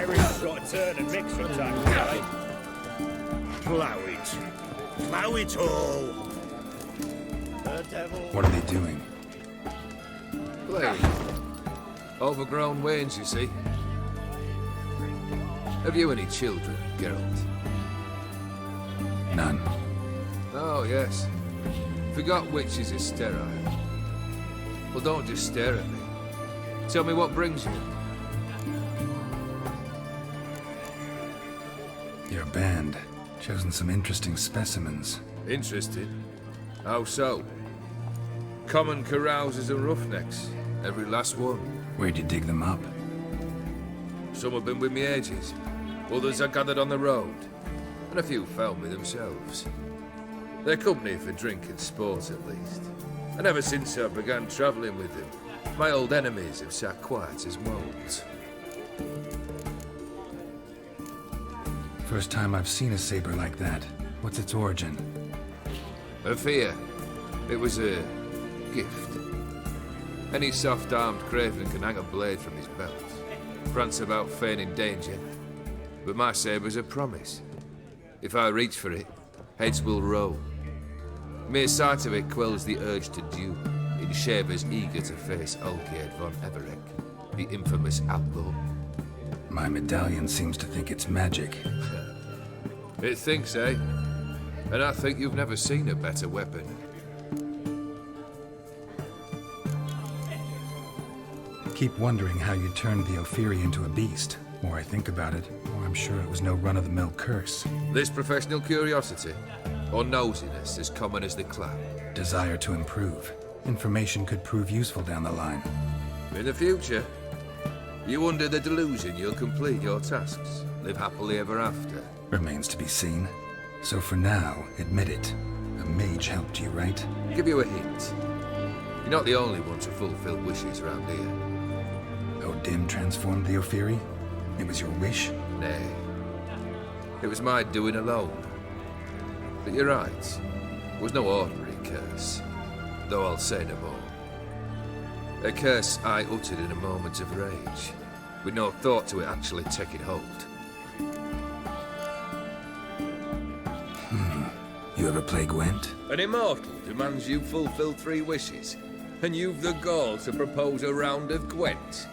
Everyone's got to turn and mix from time to time. Plow it. Plow it all. The devil. What are they doing? Playing. Overgrown wains, you see. Have you any children, Geralt? None. Oh, yes. Forgot witches is sterile. Well, don't just stare at me. Tell me what brings you. Your band. Chosen some interesting specimens. Interested? How so? Common carousers and roughnecks. Every last one. Where'd you dig them up? Some have been with me ages. Others I gathered on the road. And a few found me themselves. They're company for drink and sport, at least. And ever since I began travelling with them, my old enemies have sat quiet as moles. First time I've seen a saber like that. What's its origin? A fear. It was a gift. Any soft-armed craven can hang a blade from his belt, prance about feigning danger. But my saber's a promise. If I reach for it, heads will roll. Mere sight of it quells the urge to duel, in shavers eager to face Olgierd von Everec, the infamous outlaw. My medallion seems to think it's magic. It thinks, eh? And I think you've never seen a better weapon. Keep wondering how you turned the Ophiri into a beast. The more I think about it, the more I'm sure it was no run-of-the-mill curse. This professional curiosity, or nosiness as common as the clap. Desire to improve. Information could prove useful down the line. In the future, you under the delusion you'll complete your tasks, live happily ever after. Remains to be seen. So for now, admit it. A mage helped you, right? Give you a hint. You're not the only one to fulfill wishes around here. Odin transformed the Ophiri? It was your wish? Nay. It was my doing alone. But you're right. It was no ordinary curse. Though I'll say no more. A curse I uttered in a moment of rage, with no thought to it actually taking hold. You ever play Gwent? An immortal demands you fulfill 3 wishes, and you've the gall to propose a round of Gwent.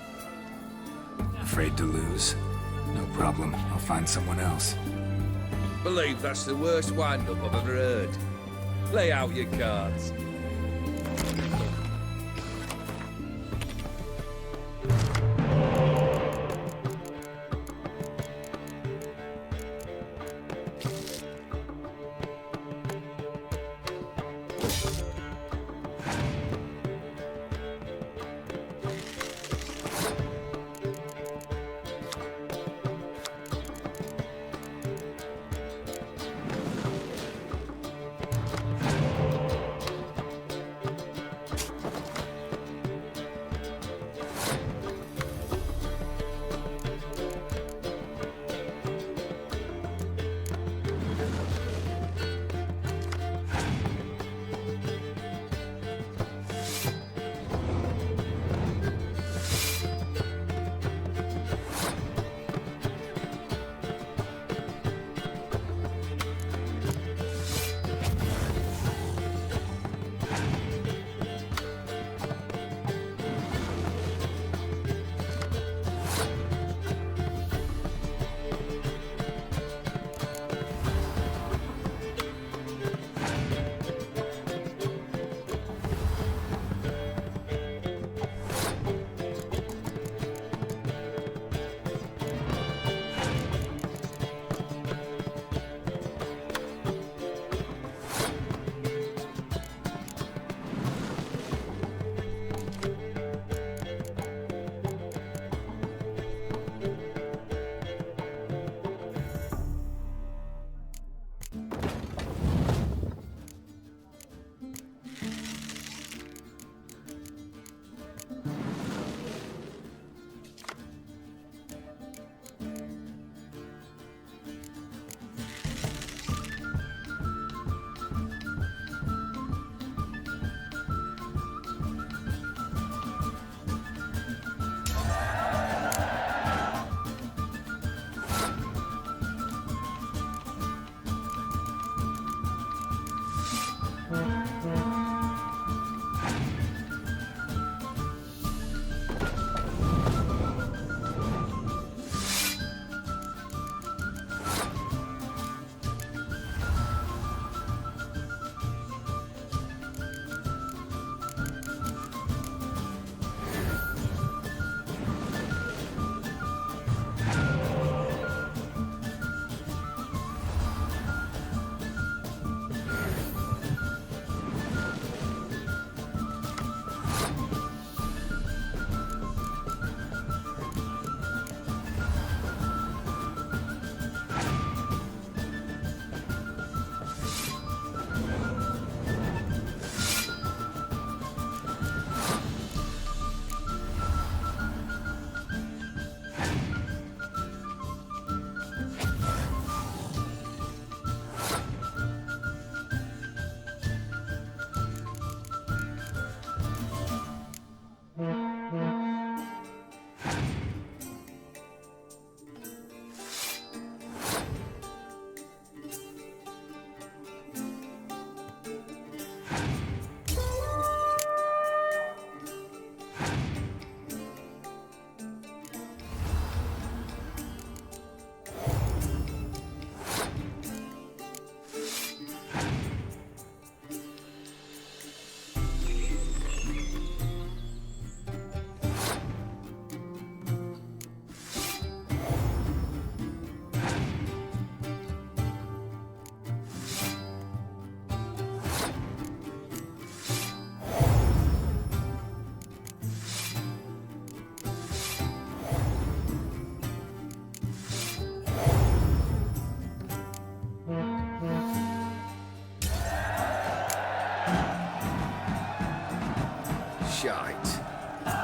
Afraid to lose? No problem. I'll find someone else. Believe that's the worst wind-up I've ever heard. Lay out your cards.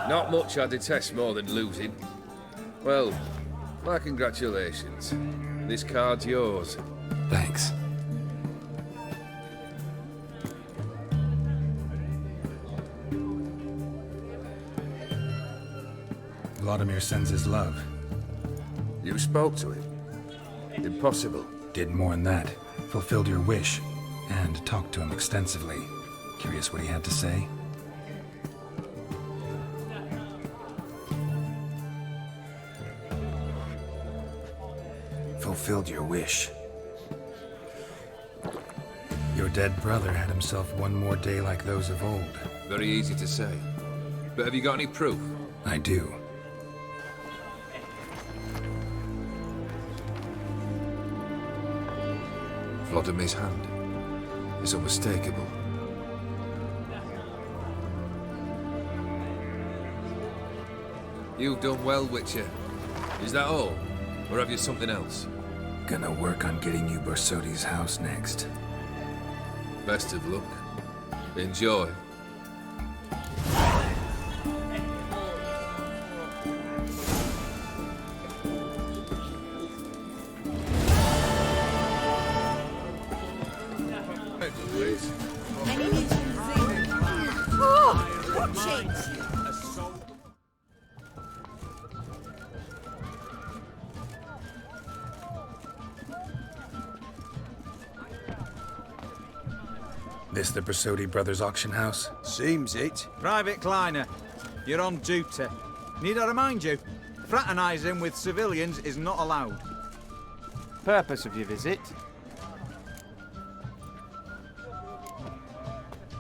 Not much I detest more than losing. Well, my congratulations. This card's yours. Thanks. Vladimir sends his love. You spoke to him. Impossible. Did more than that. Fulfilled your wish. And talked to him extensively. Curious what he had to say? Fulfilled your wish. Your dead brother had himself one more day like those of old. Very easy to say. But have you got any proof? I do. Vladimir's hand is unmistakable. You've done well, Witcher. Is that all? Or have you something else? Gonna work on getting you Borsodi's house next. Best of luck. Enjoy. Oh, watch it! This the Borsodi Brothers auction house? Seems it. Private Kleiner, you're on duty. Need I remind you? Fraternizing with civilians is not allowed. Purpose of your visit?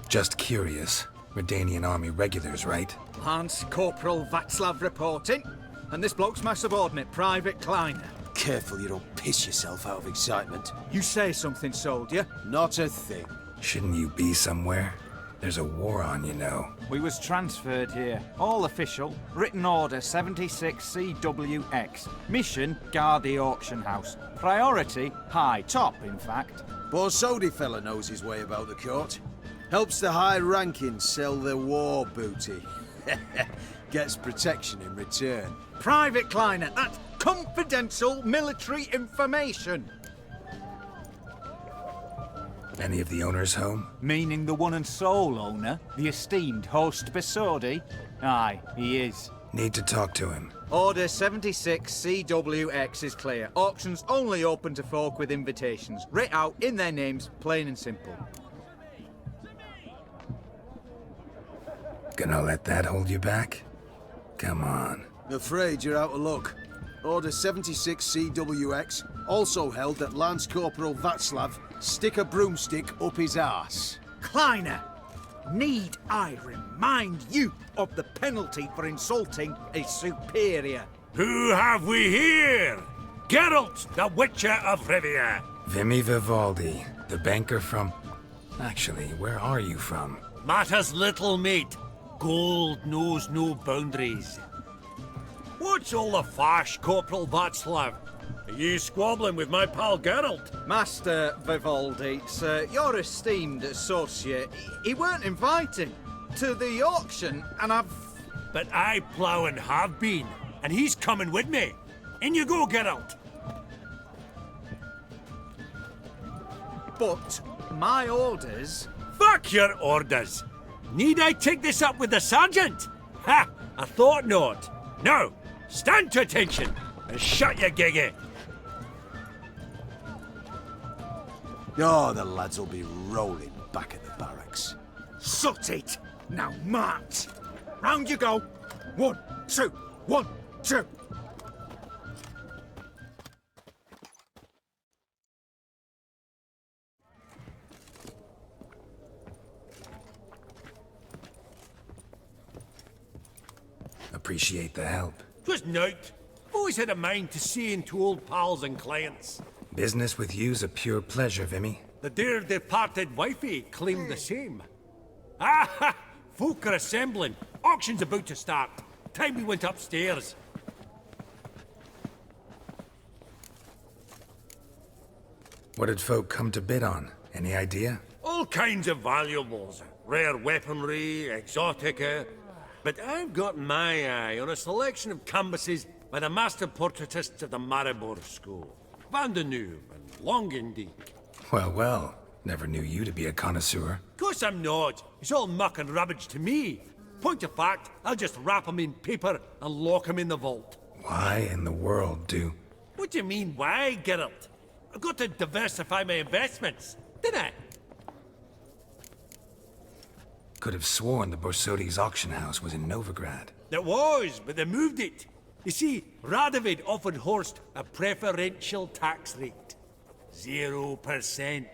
Just curious. Redanian army regulars, right? Lance Corporal Václav reporting. And this bloke's my subordinate, Private Kleiner. Careful you don't piss yourself out of excitement. You say something, soldier. Not a thing. Shouldn't you be somewhere? There's a war on, you know. We was transferred here. All official. Written order 76 CWX. Mission, guard the auction house. Priority, high. Top, in fact. Borsodi fella knows his way about the court. Helps the high rankings sell their war booty. Gets protection in return. Private Kleiner, that's confidential military information. Any of the owners home? Meaning the one and sole owner, the esteemed host Borsodi? Aye, he is. Need to talk to him. Order 76 CWX is clear. Auctions only open to folk with invitations. Writ out in their names, plain and simple. Gonna let that hold you back? Come on. Afraid you're out of luck. Order 76 CWX also held that Lance Corporal Václav stick a broomstick up his arse. Kleiner, need I remind you of the penalty for insulting a superior? Who have we here? Geralt, the Witcher of Rivia. Vimy Vivaldi, the banker from... Actually, where are you from? Matters little, mate. Gold knows no boundaries. What's all the fash, Corporal Václav? Are you squabbling with my pal Geralt? Master Vivaldi, sir, your esteemed associate, he weren't invited to the auction, and I've... But I plough and have been, and he's coming with me. In you go, Geralt. But my orders... Fuck your orders. Need I take this up with the sergeant? Ha! I thought not. Now, stand to attention and shut your giggy. Oh, the lads will be rolling back at the barracks. Sut it! Now march! Round you go! 1, 2, 1, 2! Appreciate the help. 'Twas nowt. Always had a mind to seeing to old pals and clients. Business with you's a pure pleasure, Vimy. The dear departed wifey claimed the same. Ah ha! Folk are assembling. Auction's about to start. Time we went upstairs. What did folk come to bid on? Any idea? All kinds of valuables. Rare weaponry, exotica. but I've got my eye on a selection of canvases by the master portraitists of the Maribor School. Van de Neuve and Longendijk. Well, well. Never knew you to be a connoisseur. Of course I'm not. It's all muck and rubbish to me. Point of fact, I'll just wrap 'em in paper and lock 'em in the vault. Why in the world do... What do you mean, why, Geralt? I've got to diversify my investments, didn't I? Could have sworn the Borsodi's auction house was in Novigrad. It was, but they moved it. You see, Radovid offered Horst a preferential tax rate. 0%.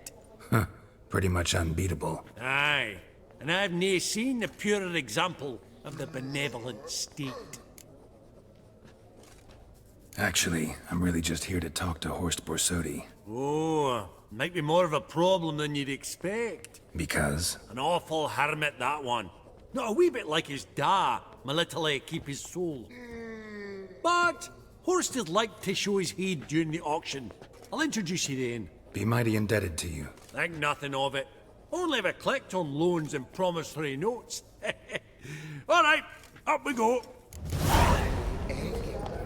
Huh. Pretty much unbeatable. Aye, and I've nae seen a purer example of the benevolent state. Actually, I'm really just here to talk to Horst Borsodi. Oh, might be more of a problem than you'd expect. Because? An awful hermit, that one. Not a wee bit like his da, my little keep his soul. But Horst is like to show his head during the auction. I'll introduce you then. Be mighty indebted to you. Think nothing of it. Only if I collect on loans and promissory notes. All right, up we go. Egg,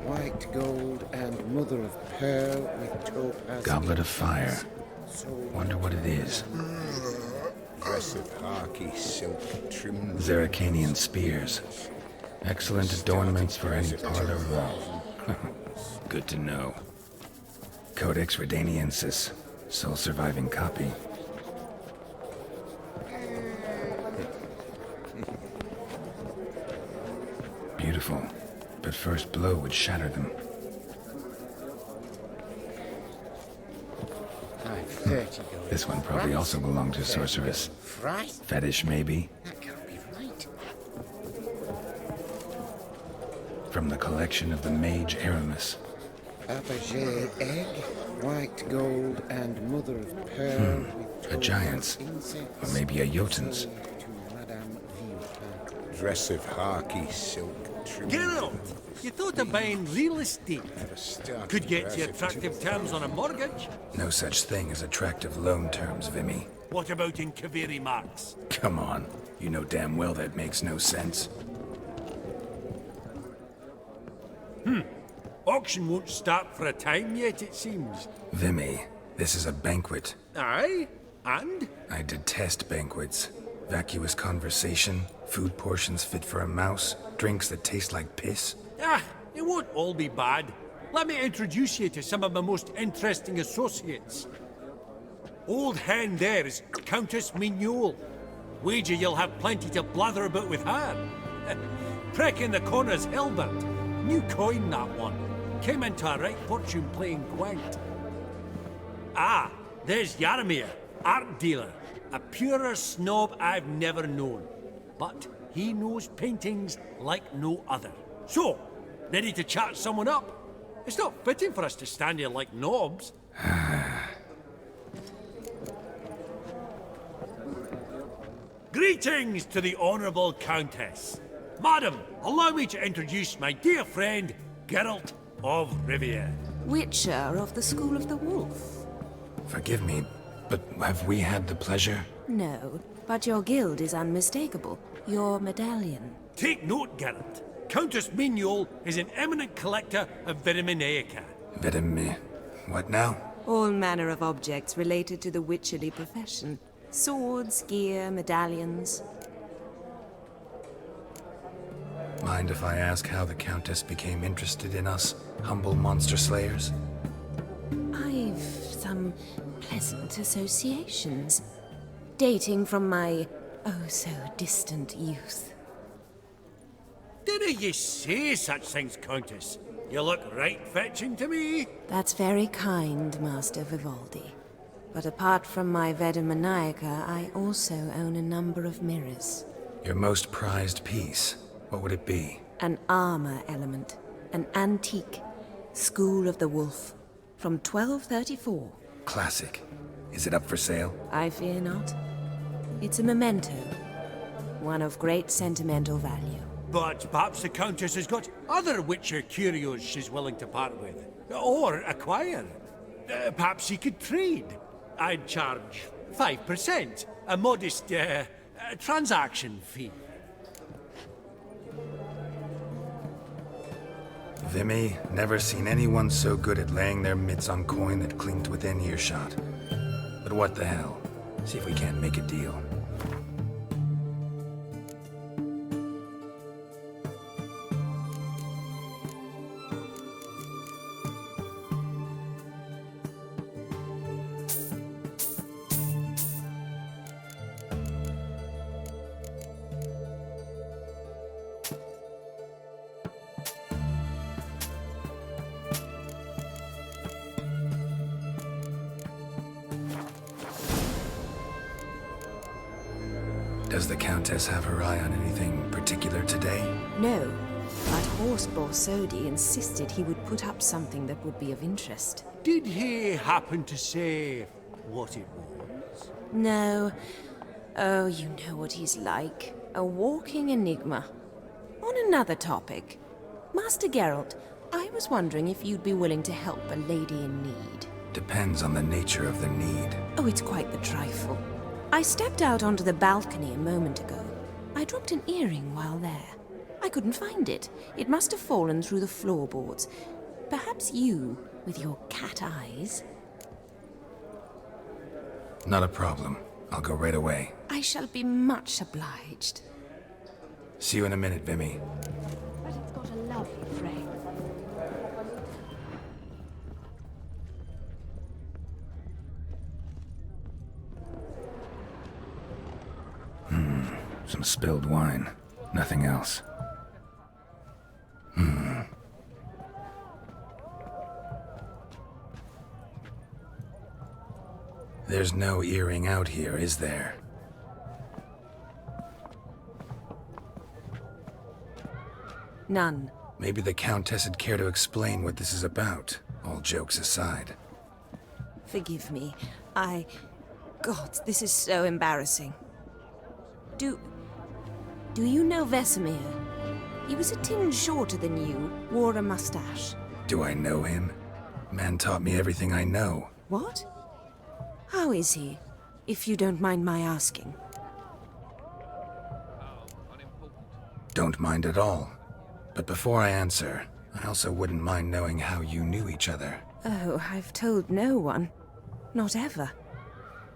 white gold, and mother of pearl with topaz. Goblet of fire. Wonder what it is. Aggressive, harky, silk, trim. Zeracanian spears. Excellent adornments for any parlor wall. Good to know. Codex Redaniensis. Sole surviving copy. Beautiful, but first blow would shatter them. I've 30 gold. This one probably also belonged to Sorceress. Right? Fetish, maybe? That can't be right. From the collection of the Mage Aramis. Apogee egg, white gold, and mother of pearl with A giant's. insects. Or maybe a Jotun's. To Madame Villepin. Aggressive, harky, silk, trim. Geralt, you thought of buying real estate. Could get you attractive terms on a mortgage. No such thing as attractive loan terms, Vimy. What about in Kaviri marks? Come on. You know damn well that makes no sense. Auction won't start for a time yet, it seems. Vimy, this is a banquet. Aye, and? I detest banquets. Vacuous conversation, food portions fit for a mouse, drinks that taste like piss. Ah, it won't all be bad. Let me introduce you to some of my most interesting associates. Old hen there is Countess Mignole. Wager you'll have plenty to blather about with her. Prick in the corner's Hilbert. New coin, that one. Came into a right fortune playing quaint. Ah, there's Yaromir, art dealer. A purer snob I've never known. But he knows paintings like no other. So, ready to chat someone up? It's not fitting for us to stand here like knobs. Greetings to the Honourable Countess. Madam, allow me to introduce my dear friend, Geralt of Rivia. Witcher of the School of the Wolf. Forgive me, but have we had the pleasure? No, but your guild is unmistakable. Your medallion. Take note, Geralt. Countess Mignole is an eminent collector of Viriminaica. Vedeme. What now? All manner of objects related to the witcherly profession. Swords, gear, medallions. Mind if I ask how the Countess became interested in us, humble monster slayers? I've some pleasant associations. Dating from my oh-so-distant youth. Didn't you say such things, Countess? You look right fetching to me. That's very kind, Master Vivaldi. But apart from my Veda Maniaca, I also own a number of mirrors. Your most prized piece, what would it be? An armor element. An antique. School of the Wolf. From 1234. Classic. Is it up for sale? I fear not. It's a memento. One of great sentimental value. But perhaps the Countess has got other Witcher curios she's willing to part with. Or acquire. Perhaps you could trade. I'd charge 5%. A modest transaction fee. Vimy, never seen anyone so good at laying their mitts on coin that clinked within earshot. But what the hell? See if we can't make a deal. Does the Countess have her eye on anything particular today? No, but Horse Borsodi insisted he would put up something that would be of interest. Did he happen to say what it was? No. Oh, you know what he's like. A walking enigma. On another topic, Master Geralt, I was wondering if you'd be willing to help a lady in need. Depends on the nature of the need. Oh, it's quite the trifle. I stepped out onto the balcony a moment ago. I dropped an earring while there. I couldn't find it. It must have fallen through the floorboards. Perhaps you, with your cat eyes... Not a problem. I'll go right away. I shall be much obliged. See you in a minute, Vimy. But it's got a lovely frame. Some spilled wine. Nothing else. There's no earring out here, is there? None. Maybe the Countess would care to explain what this is about, all jokes aside. Forgive me. God, this is so embarrassing. Do you know Vesemir? He was a tinge shorter than you, wore a mustache. Do I know him? Man taught me everything I know. What? How is he, if you don't mind my asking? Don't mind at all. But before I answer, I also wouldn't mind knowing how you knew each other. Oh, I've told no one. Not ever.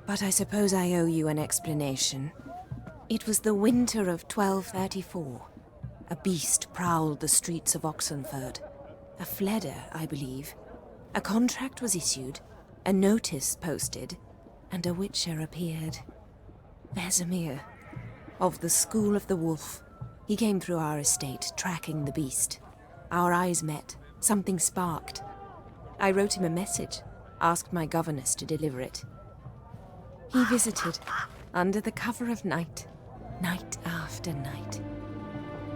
But I suppose I owe you an explanation. It was the winter of 1234. A beast prowled the streets of Oxenford. A fledder, I believe. A contract was issued, a notice posted, and a witcher appeared. Vesemir, of the School of the Wolf. He came through our estate, tracking the beast. Our eyes met. Something sparked. I wrote him a message, asked my governess to deliver it. He visited, under the cover of night, night after night.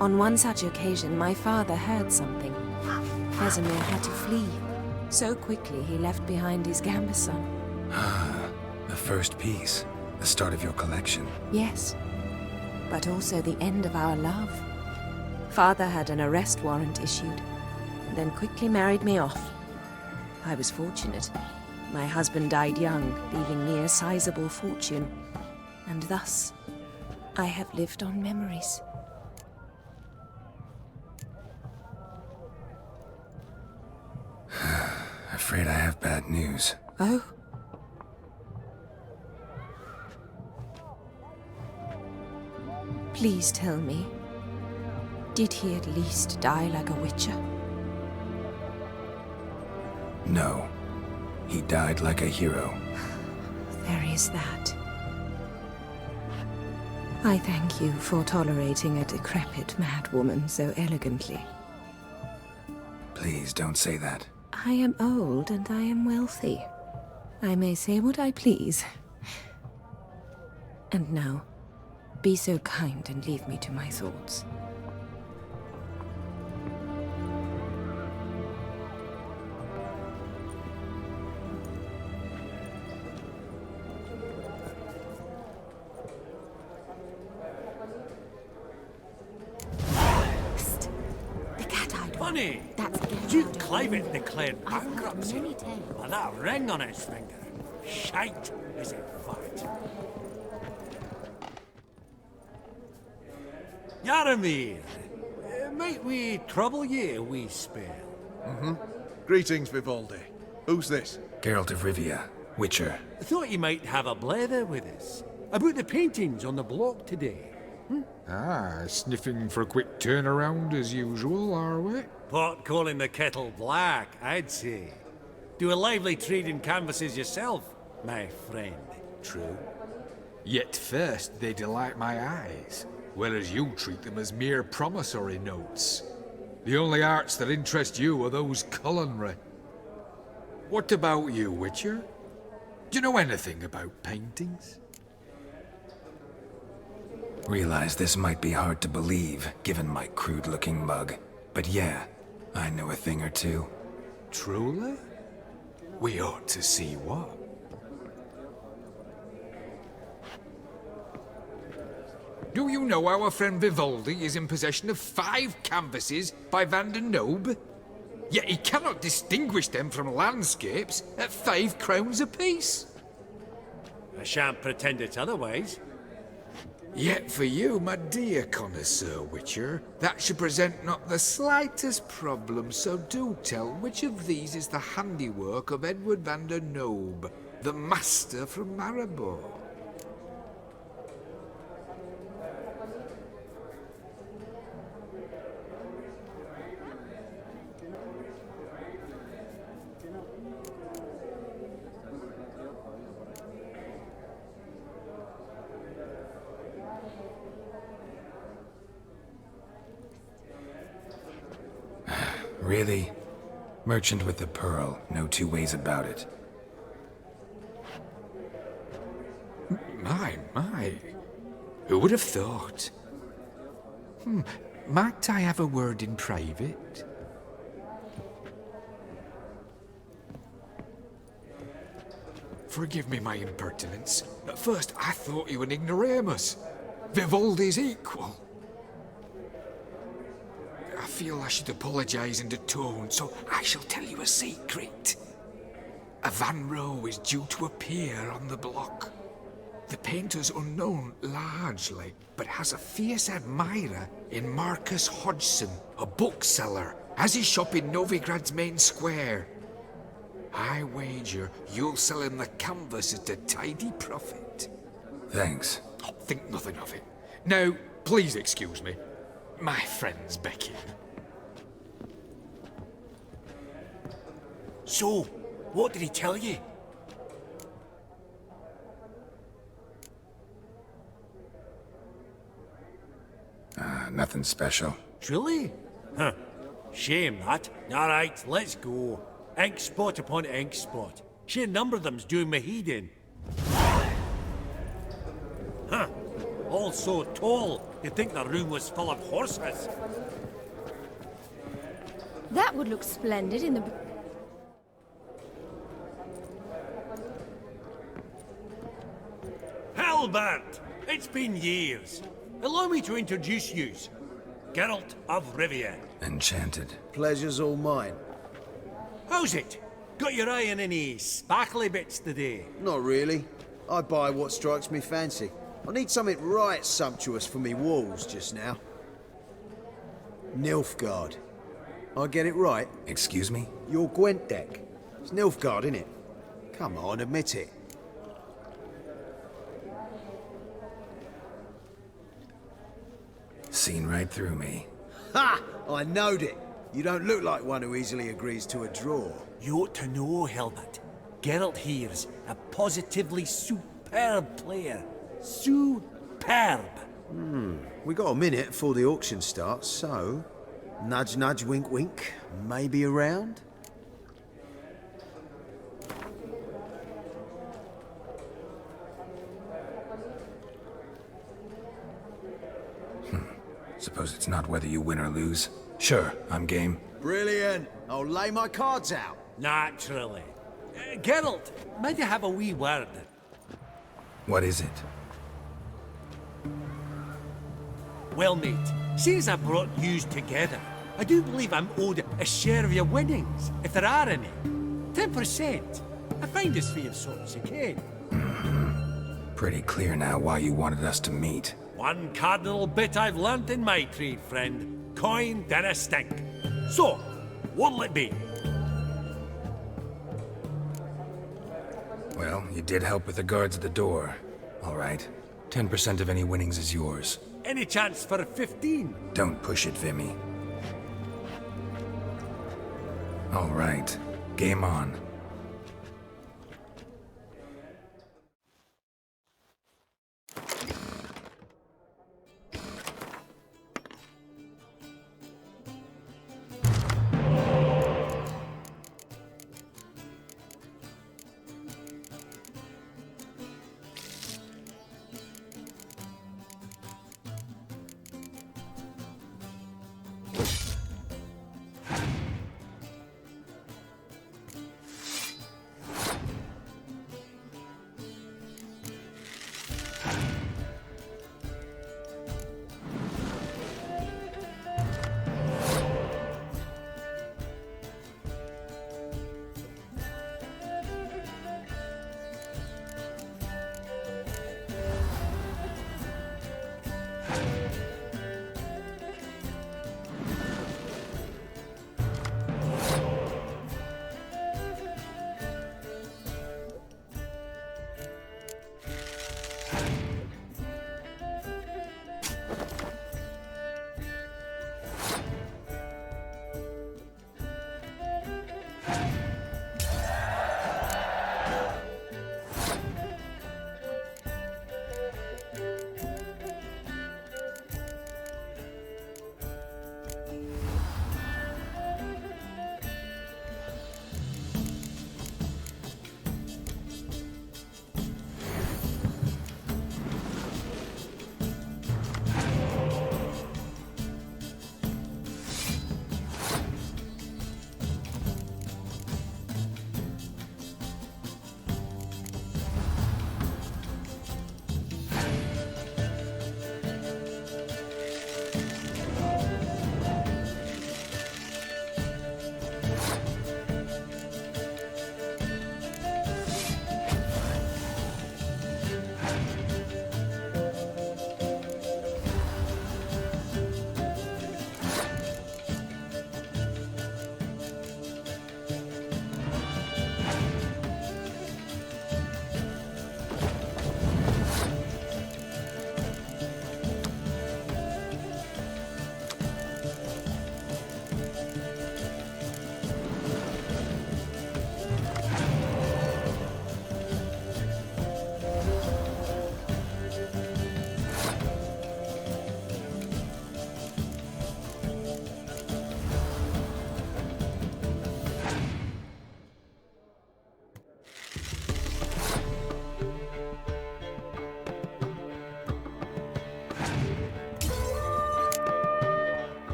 On one such occasion, my father heard something. Vesemir had to flee. So quickly, he left behind his gambeson. Ah, the first piece. The start of your collection. Yes, but also the end of our love. Father had an arrest warrant issued, then quickly married me off. I was fortunate. My husband died young, leaving me a sizable fortune. And thus, I have lived on memories. Afraid I have bad news. Oh? Please tell me, did he at least die like a witcher? No. He died like a hero. There is that. I thank you for tolerating a decrepit madwoman so elegantly. Please don't say that. I am old and I am wealthy. I may say what I please. And now, be so kind and leave me to my thoughts. Psst. The cat-eyed one. Funny! That's Duke Cliven declared I've heard bankruptcy. many tales. With that ring on his finger. Shite is a fact. Yaramir, Might we trouble ye a wee spell? Greetings, Vivaldi. Who's this? Geralt of Rivia, Witcher. Thought you might have a blether with us. About the paintings on the block today. Ah, sniffing for a quick turnaround as usual, are we? Pot calling the kettle black, I'd say. Do a lively trade in canvases yourself, my friend. True. Yet first they delight my eyes, whereas you treat them as mere promissory notes. The only arts that interest you are those culinary. What about you, Witcher? Do you know anything about paintings? Realize this might be hard to believe, given my crude-looking mug. But yeah, I know a thing or two. Truly? We ought to see what. Do you know our friend Vivaldi is in possession of 5 canvases by Van der Nobe? Yet he cannot distinguish them from landscapes at 5 crowns apiece. I shan't pretend it's otherwise. Yet for you, my dear connoisseur Witcher, that should present not the slightest problem, so do tell which of these is the handiwork of Edward van der Nobe, the master from Maribor. Really? Merchant with the pearl, no two ways about it. My. Who would have thought? Might I have a word in private? Forgive me my impertinence. At first I thought you an ignoramus. Vivaldi's equal. I feel I should apologize and atone, so I shall tell you a secret. A Van Row is due to appear on the block. The painter's unknown largely, but has a fierce admirer in Marcus Hodgson, a bookseller, has his shop in Novigrad's main square. I wager you'll sell him the canvas at a tidy profit. Thanks. Oh, think nothing of it. Now, please excuse me. My friend's beckoning. So, what did he tell you? Nothing special. Truly? Huh. Shame that. Alright, let's go. Ink spot upon ink spot. Sheer number of them's doing my head in. Huh. All so tall, you'd think the room was full of horses. That would look splendid in the... Halbert! It's been years. Allow me to introduce yous. Geralt of Rivia. Enchanted. Pleasure's all mine. How's it? Got your eye on any sparkly bits today? Not really. I buy what strikes me fancy. I need something right sumptuous for me walls just now. Nilfgaard. I get it right? Excuse me? Your Gwent deck. It's Nilfgaard, innit? Come on, admit it. Seen right through me. Ha! I knowed it. You don't look like one who easily agrees to a draw. You ought to know, Helmut. Geralt here's a positively superb player. Superb! We got a minute before the auction starts, so... Nudge, nudge, wink, wink. Maybe around? Suppose it's not whether you win or lose. Sure, I'm game. Brilliant. I'll lay my cards out. Naturally. Geralt, might you have a wee word? What is it? Well, mate, since I brought yous together, I do believe I'm owed a share of your winnings, if there are any. 10%. I find this for your sorts, you can. Pretty clear now why you wanted us to meet. One cardinal bit I've learnt in my trade, friend. coin than a stink. So, what'll it be? Well, you did help with the guards at the door. All right. 10% of any winnings is yours. Any chance for 15? Don't push it, Vimy. All right. Game on.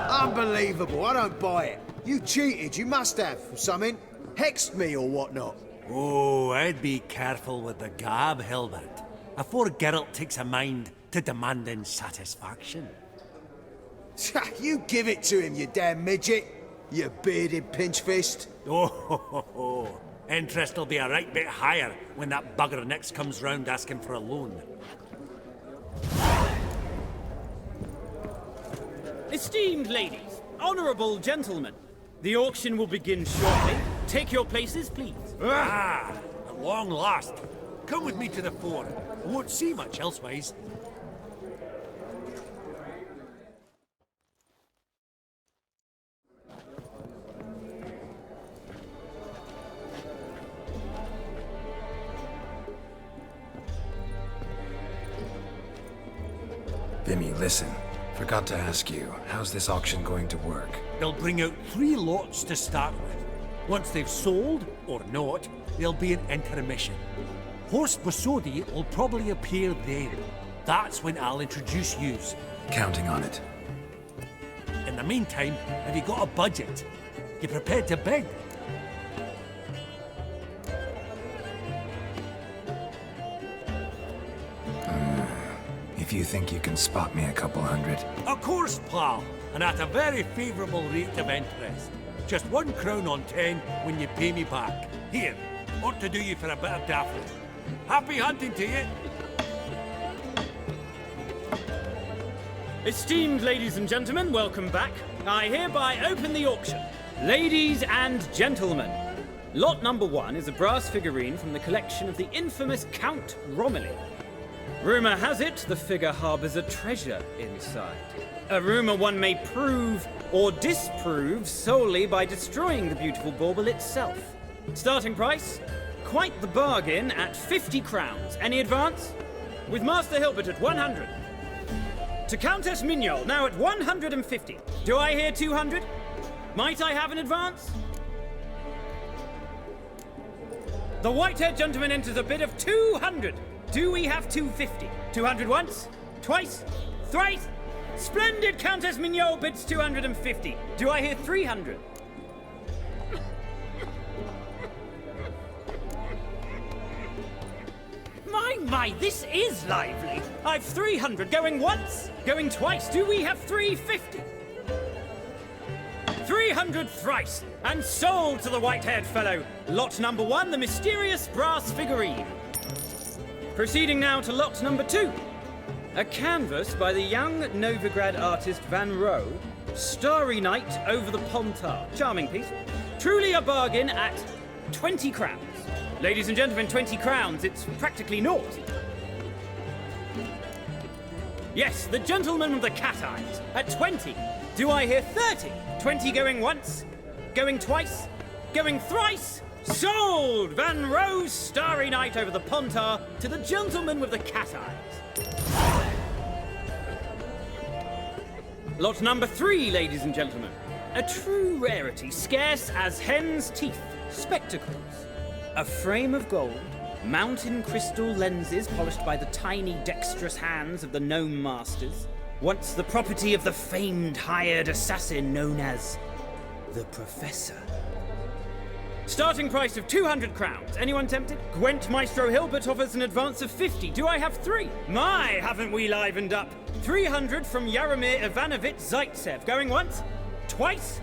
Unbelievable, I don't buy it. You cheated, you must have, or something. Hexed me or whatnot. Oh, I'd be careful with the gab, Hilbert. Afore Geralt takes a mind to demanding satisfaction. You give it to him, you damn midget. You bearded pinchfist. Oh, interest will be a right bit higher when that bugger next comes round asking for a loan. Esteemed ladies, honourable gentlemen, the auction will begin shortly. Take your places, please. Ah, at long last. come with me to the fore. I won't see much elsewise. Vimy, listen. Forgot to ask you, how's this auction going to work? They'll bring out 3 lots to start with. Once they've sold, or not, there'll be an intermission. Horse Bosodi will probably appear then. That's when I'll introduce yous. Counting on it. In the meantime, have you got a budget? You prepared to bid? If you think you can spot me a couple hundred. Of course, pal, and at a very favourable rate of interest. Just 1 crown on 10 when you pay me back. Here, ought to do you for a bit of daffodil. Happy hunting to you! Esteemed ladies and gentlemen, welcome back. I hereby open the auction. Ladies and gentlemen, lot number 1 is a brass figurine from the collection of the infamous Count Romilly. Rumour has it the figure harbours a treasure inside. A rumour one may prove or disprove solely by destroying the beautiful bauble itself. Starting price? Quite the bargain at 50 crowns. Any advance? With Master Hilbert at 100. To Countess Mignol, now at 150. Do I hear 200? Might I have an advance? The white-haired gentleman enters a bid of 200. Do we have 250? 200 once? Twice? Thrice? Splendid! Countess Mignol bids 250. Do I hear 300? My, this is lively. I've 300 going once, going twice. Do we have 350? 300 thrice, and sold to the white-haired fellow. Lot number 1, the mysterious brass figurine. Proceeding now to lot number 2. A canvas by the young Novigrad artist Van Rohe, Starry Night over the Pontar. Charming piece. Truly a bargain at 20 crowns. Ladies and gentlemen, 20 crowns, it's practically naught. Yes, the gentleman with the cat eyes, at 20. Do I hear 30? 20 going once, going twice, going thrice? Sold! Van Rohe's Starry Night over the Pontar to the gentleman with the cat eyes. Lot number 3, ladies and gentlemen. A true rarity, scarce as hen's teeth. Spectacles. A frame of gold, mountain crystal lenses polished by the tiny dexterous hands of the gnome masters. Once the property of the famed hired assassin known as the Professor. Starting price of 200 crowns. Anyone tempted? Gwent Maestro Hilbert offers an advance of 50. Do I have 3? My, haven't we livened up? 300 from Yaromir Ivanovich Zaitsev. Going once? Twice?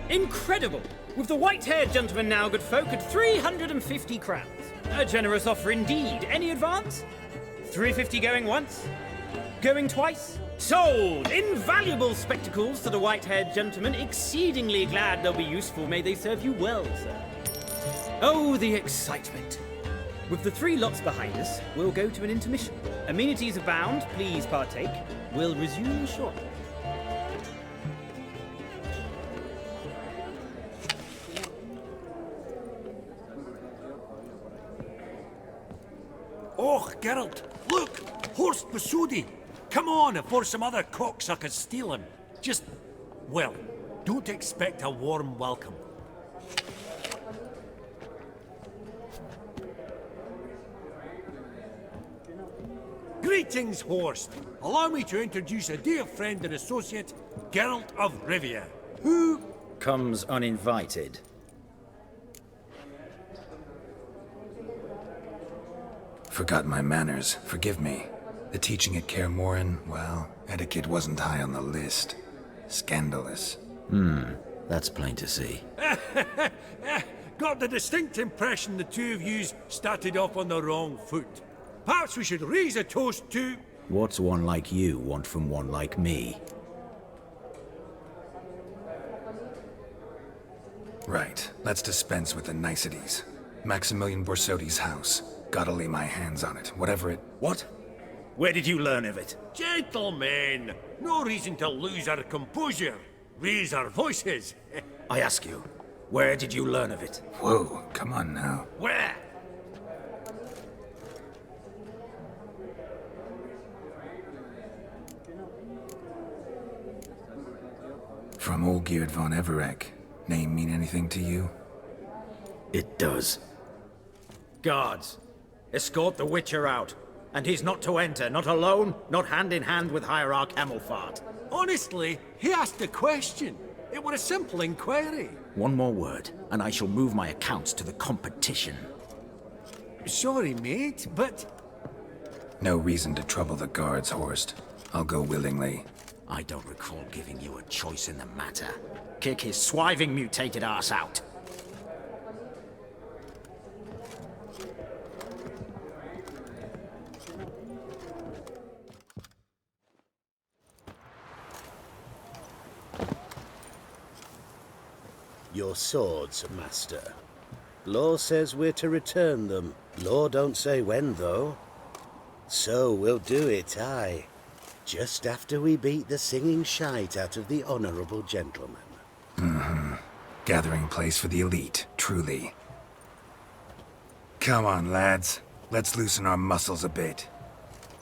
Incredible! With the white-haired gentleman now, good folk, at 350 crowns. A generous offer indeed. Any advance? 350 going once? Going twice? Sold! Invaluable spectacles to the white-haired gentleman. Exceedingly glad they'll be useful. May they serve you well, sir. Oh, the excitement. With the 3 lots behind us, we'll go to an intermission. Amenities abound. Please partake. We'll resume shortly. Oh, Geralt, look! Horse Bosodi! Come on before some other cocksuckers steal him. Just, well, don't expect a warm welcome. Greetings, Horst. Allow me to introduce a dear friend and associate, Geralt of Rivia, who comes uninvited. Forgot my manners. Forgive me. The teaching at Kaer Morhen, well, etiquette wasn't high on the list. Scandalous. That's plain to see. Got the distinct impression the two of yous started off on the wrong foot. Perhaps we should raise a toast to... What's one like you want from one like me? Right. Let's dispense with the niceties. Maximilian Borsodi's house. Gotta lay my hands on it, whatever it... What? Where did you learn of it? Gentlemen, no reason to lose our composure. Raise our voices. I ask you, where did you learn of it? Whoa, come on now. Where? From Olgierd von Everek. Name mean anything to you? It does. Guards, escort the Witcher out. And he's not to enter, not alone, not hand in hand with Hierarch Hemelfart. Honestly, he asked a question. It were a simple inquiry. One more word, and I shall move my accounts to the competition. Sorry, mate, but... No reason to trouble the guards, Horst. I'll go willingly. I don't recall giving you a choice in the matter. Kick his swiving mutated ass out. Your swords, Master. Law says we're to return them. Law don't say when, though. So we'll do it, aye. Just after we beat the singing shite out of the honourable gentleman. Mm-hmm. Gathering place for the elite, truly. Come on, lads. Let's loosen our muscles a bit.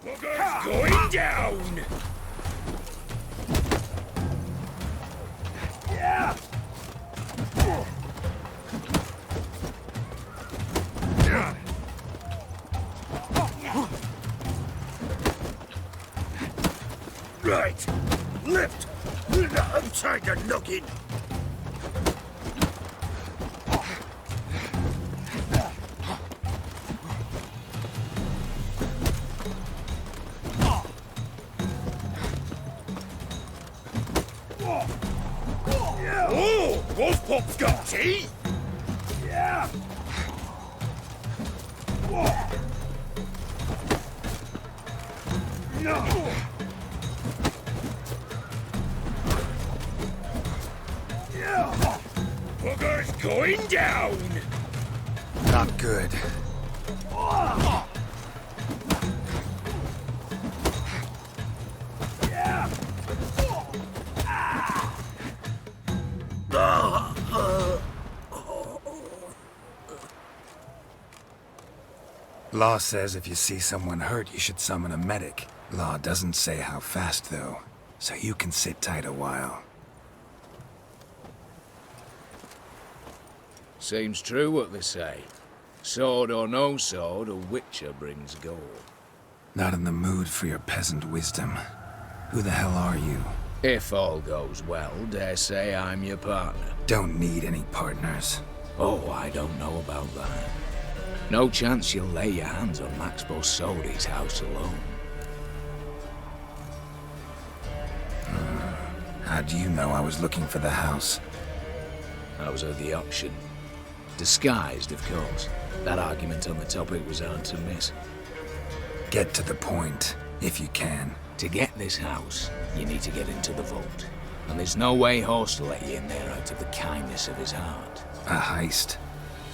Bugger's going down! Yeah! Right. Lift. I'm trying to knock it. Oh, Wolf Pop's got teeth. Yeah. No. Bugger's going down! Not good. Law says if you see someone hurt, you should summon a medic. Law doesn't say how fast, though, so you can sit tight a while. Seems true what they say. Sword or no sword, a Witcher brings gold. Not in the mood for your peasant wisdom. Who the hell are you? If all goes well, dare say I'm your partner. Don't need any partners. Oh, I don't know about that. No chance you'll lay your hands on Max Borsodi's house alone. How do you know I was looking for the house? I was at the auction. Disguised, of course. That argument on the topic was hard to miss. Get to the point, if you can. To get this house, you need to get into the vault. And there's no way Horst will let you in there out of the kindness of his heart. A heist?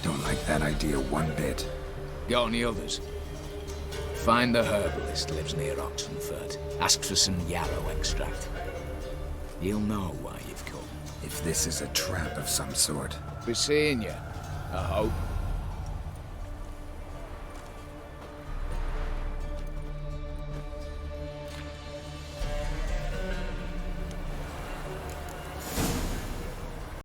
Don't like that idea one bit. Got any others? Find the herbalist lives near Oxenfurt. Ask for some yarrow extract. He'll know why you've come. If this is a trap of some sort. Be seeing you, I hope.